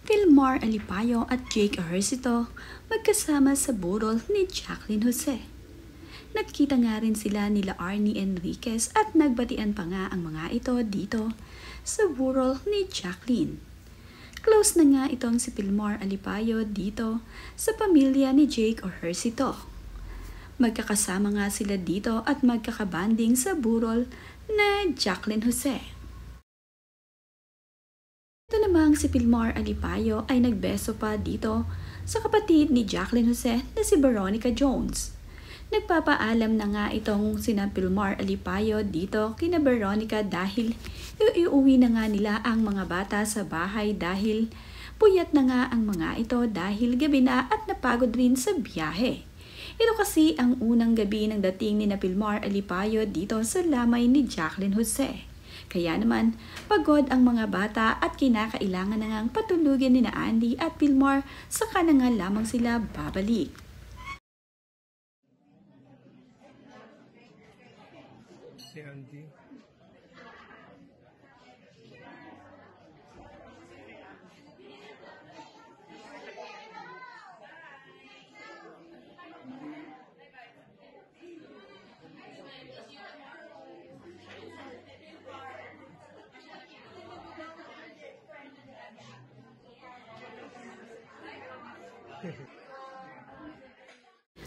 Vilmar Alipayo at Jake Ejercito magkasama sa burol ni Jacqueline Jose. Nagkita nga rin sila nila Arnie Enriquez at nagbatian pa nga ang mga ito dito sa burol ni Jacqueline. Close na nga itong si Vilmar Alipayo dito sa pamilya ni Jake Ejercito. Magkakasama nga sila dito at magkakabanding sa burol na Jacqueline Jose. Ito namang si Vilmar Alipayo ay nagbeso pa dito sa kapatid ni Jacqueline Jose na si Veronica Jones. Nagpapaalam na nga itong sina Vilmar Alipayo dito kina Veronica dahil iuwi na nga nila ang mga bata sa bahay dahil puyat na nga ang mga ito dahil gabi na at napagod rin sa biyahe. Ito kasi ang unang gabi ng dating ni Vilmar Alipayo dito sa lamay ni Jacqueline Jose. Kaya naman, pagod ang mga bata at kinakailangan na ngang patulugin ni Andy at Vilmar saka na nga lamang sila babalik. Si Andy.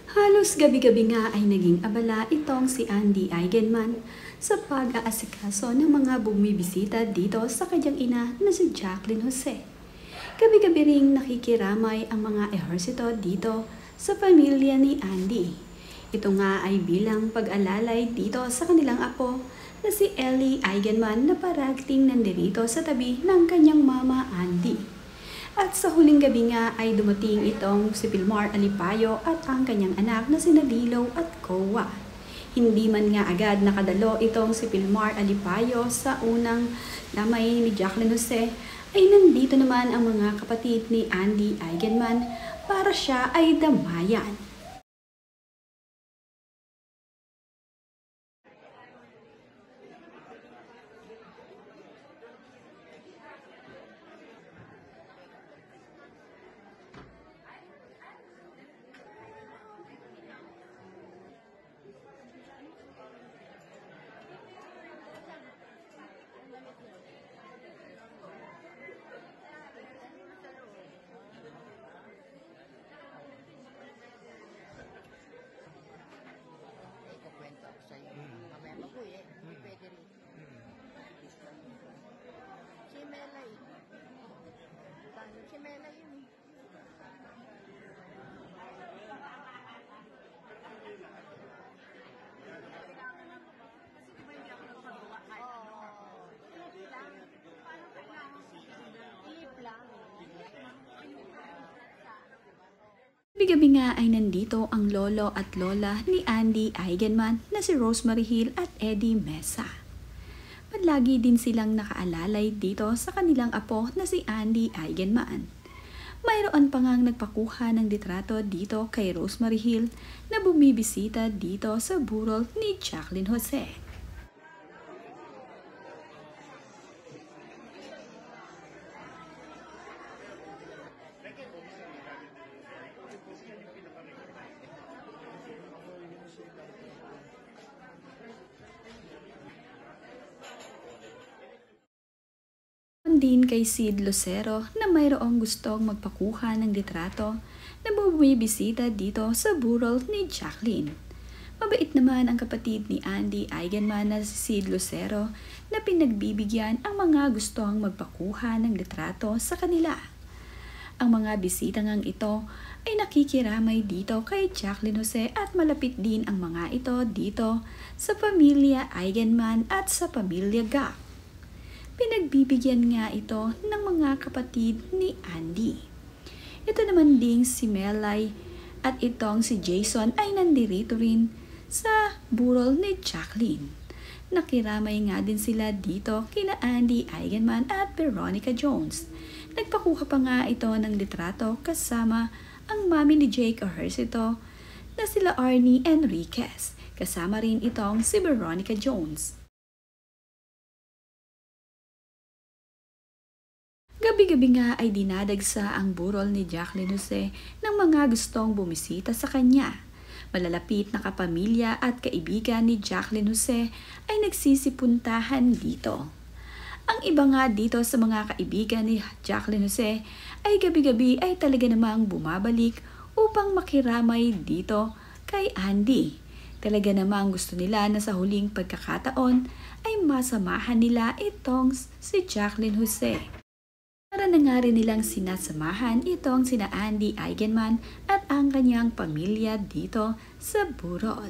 Halos gabi-gabi nga ay naging abala itong si Andy Eigenman sa pag-aasikaso ng mga bumibisita dito sa kanyang ina na si Jacqueline Jose. Gabi-gabi ring nakikiramay ang mga Ejercito dito sa pamilya ni Andy. Ito nga ay bilang pag-alalay dito sa kanilang apo na si Ellie Eigenman na paragting nandirito sa tabi ng kanyang mama Andy. At sa huling gabi nga ay dumating itong si Vilmar Alipayo at ang kanyang anak na sina Lilo at Kowa. Hindi man nga agad nakadalo itong si Vilmar Alipayo sa unang lamay ni Jacqueline Jose, ay nandito naman ang mga kapatid ni Andy Eigenman para siya ay damayan. Gabi-gabi nga ay nandito ang lolo at lola ni Andy Eigenman na si Rosemary Hill at Eddie Mesa. Palagi din silang nakaalalay dito sa kanilang apo na si Andy Eigenman. Mayroon pa ngang nagpakuha ng litrato dito kay Rosemary Hill na bumibisita dito sa burol ni Jacqueline Jose. Din kay Sid Lucero na mayroong gustong magpakuha ng litrato na bumibisita dito sa burol ni Jacqueline. Mabait naman ang kapatid ni Andy Eigenman na si Sid Lucero na pinagbibigyan ang mga gustong magpakuha ng litrato sa kanila. Ang mga bisita ngang ito ay nakikiramay dito kay Jacqueline Jose at malapit din ang mga ito dito sa pamilya Eigenman at sa pamilya Gak. Pinagbibigyan nga ito ng mga kapatid ni Andy. Ito naman ding si Melay at itong si Jason ay nandirito rin sa burol ni Jacqueline. Nakiramay nga din sila dito kina Andy Eigenman at Veronica Jones. Nagpakuha pa nga ito ng litrato kasama ang mami ni Jake Ejercito na sila Arnie Enriquez. Kasama rin itong si Veronica Jones. Gabi-gabi nga ay dinadagsa ang burol ni Jacqueline Jose ng mga gustong bumisita sa kanya. Malalapit na kapamilya at kaibigan ni Jacqueline Jose ay nagsisipuntahan dito. Ang iba nga dito sa mga kaibigan ni Jacqueline Jose ay gabi-gabi ay talaga namang bumabalik upang makiramay dito kay Andy. Talaga namang gusto nila na sa huling pagkakataon ay masamahan nila itong si Jacqueline Jose. Para na nga rin nilang sinasamahan itong sina Andy Eigenman at ang kanyang pamilya dito sa burol.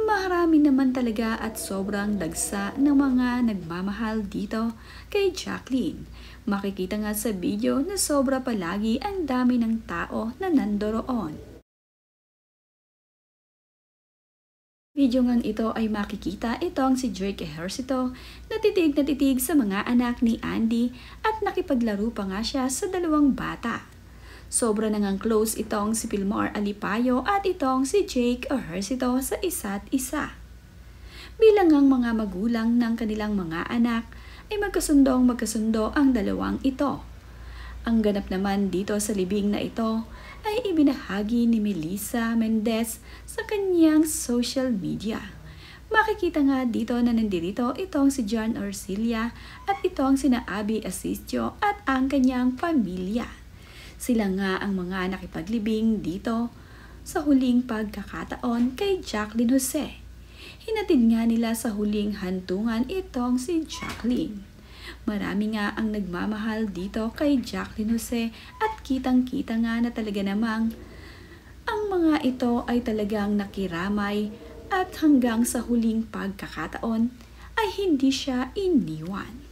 Marami naman talaga at sobrang dagsa ng mga nagmamahal dito kay Jacqueline. Makikita nga sa video na sobra palagi ang dami ng tao na nandoroon. Video ngang ito ay makikita itong si Jake Ejercito na titig sa mga anak ni Andy at nakipaglaro pa nga siya sa dalawang bata. Sobra na ngang close itong si Pilmar Alipayo at itong si Jake Ejercito sa isa't isa. Bilang ang mga magulang ng kanilang mga anak ay magkasundo ang dalawang ito. Ang ganap naman dito sa libing na ito ay ibinahagi ni Melissa Mendez sa kanyang social media. Makikita nga dito na nandirito itong si John Orsilia at itong sina Abby Asistio at ang kanyang pamilya. Sila nga ang mga nakipaglibing dito sa huling pagkakataon kay Jacqueline Jose. Hinatid nga nila sa huling hantungan itong si Jacqueline. Marami nga ang nagmamahal dito kay Jacqueline Jose at kitang-kita nga na talaga namang ang mga ito ay talagang nakiramay at hanggang sa huling pagkakataon ay hindi siya iniwan.